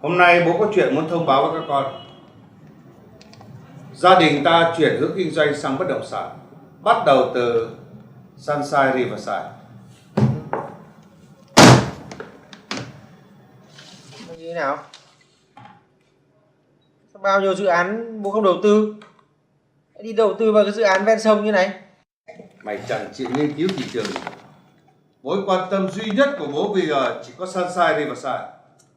Hôm nay bố có chuyện muốn thông báo với các con. Gia đình ta chuyển hướng kinh doanh sang bất động sản, bắt đầu từ Sunshine Riverside. Như thế nào? Sao bao nhiêu dự án bố không đầu tư? Đi đầu tư vào cái dự án ven sông như này. Mày chẳng chịu nghiên cứu thị trường. Mối quan tâm duy nhất của bố bây giờ chỉ có Sunshine Riverside.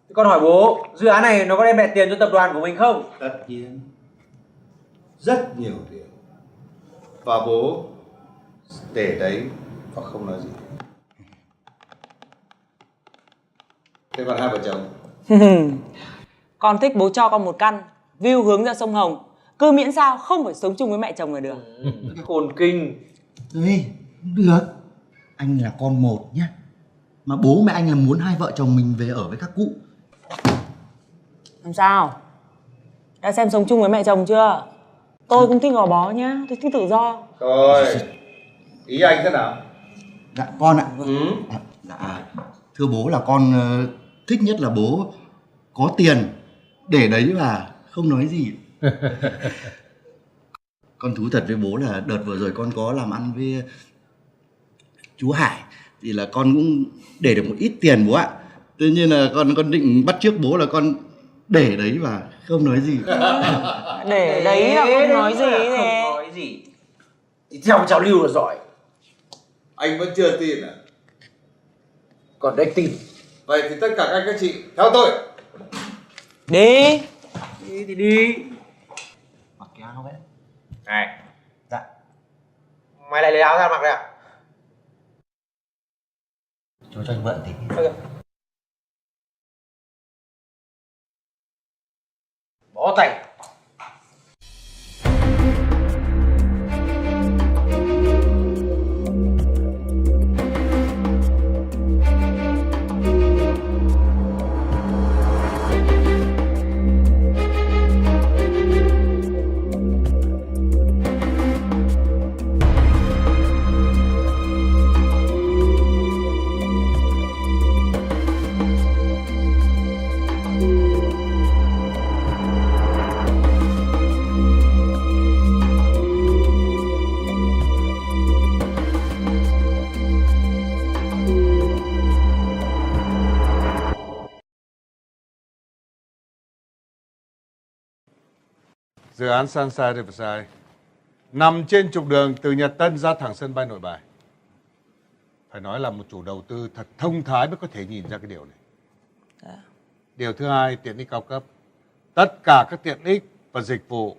Thế con hỏi bố, dự án này nó có đem lại tiền cho tập đoàn của mình không? Tất nhiên, rất nhiều tiền. Và bố để đấy và không nói gì. Thế còn hai vợ chồng? Con thích bố cho con một căn view hướng ra sông Hồng, cứ miễn sao không phải sống chung với mẹ chồng là được. Cái khôn kinh. Ê, không được. Anh là con một nhá. Mà bố mẹ anh là muốn hai vợ chồng mình về ở với các cụ. Làm sao? Đã xem sống chung với mẹ chồng chưa? Tôi cũng thích gò bó nhá, tôi thích tự do. Rồi, ý anh thế nào? Dạ con ạ. Dạ, thưa bố là con thích nhất là bố có tiền để đấy và không nói gì. Con thú thật với bố là đợt vừa rồi con có làm ăn với chú Hải thì là con cũng để được một ít tiền bố ạ. Tuy nhiên là con định bắt chước bố là con để đấy và không nói gì. Để đấy là không nói gì thế. Không nói gì. Thì theo trào lưu là giỏi. Anh vẫn chưa tin à? Còn đây tin. Vậy thì tất cả các chị theo tôi. Đi. Đi thì đi. Mặc cái áo ấy. Này. Dạ. Mày lại lấy áo ra mặc đây à? Cho anh mượn tí. Bó tay. Dự án Sunshine Riverside nằm trên trục đường từ Nhật Tân ra thẳng sân bay Nội Bài. Phải nói là một chủ đầu tư thật thông thái mới có thể nhìn ra cái điều này. Điều thứ hai, tiện ích cao cấp. Tất cả các tiện ích và dịch vụ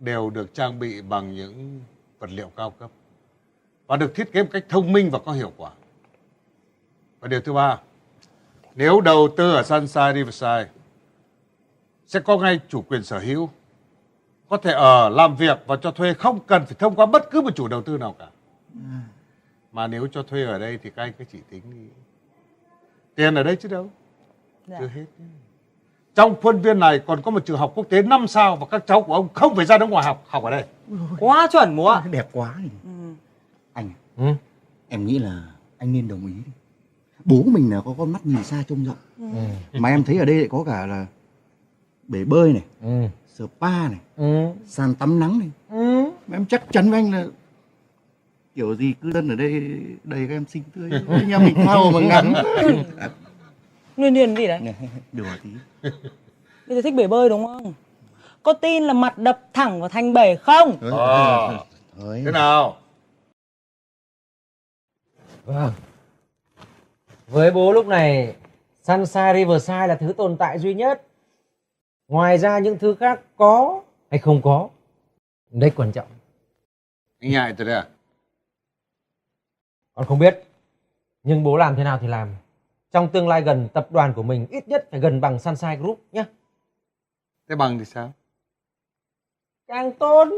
đều được trang bị bằng những vật liệu cao cấp và được thiết kế một cách thông minh và có hiệu quả. Và điều thứ ba, nếu đầu tư ở Sunshine Riverside sẽ có ngay chủ quyền sở hữu, có thể ở, làm việc và cho thuê không cần phải thông qua bất cứ một chủ đầu tư nào cả. Mà nếu cho thuê ở đây thì các anh cứ chỉ tính đi. Tiền ở đây chứ đâu. Chưa hết. Trong khuôn viên này còn có một trường học quốc tế 5 sao và các cháu của ông không phải ra nước ngoài học ở đây. Quá chuẩn bố ạ. Đẹp quá. Anh em nghĩ là anh nên đồng ý đi. Bố mình là có con mắt nhìn xa trông rộng. Mà em thấy ở đây lại có cả là bể bơi này, spa này, sàn tắm nắng này. Mà em chắc chắn với anh là kiểu gì cư dân ở đây đầy các em xinh tươi. Nhà mình thao mà ngắn. Nguyên điền gì đấy? Đùa tí. Bây giờ thích bể bơi đúng không? Có tin là mặt đập thẳng vào thành bể không? Thôi. Thế nào? Vâng. Với bố lúc này, Sunshine Riverside là thứ tồn tại duy nhất. Ngoài ra những thứ khác có hay không có, đấy quan trọng. Anh nhại tôi đấy à? Con không biết, nhưng bố làm thế nào thì làm. Trong tương lai gần, tập đoàn của mình ít nhất phải gần bằng Sunshine Group nhé. Thế bằng thì sao? Càng tốt.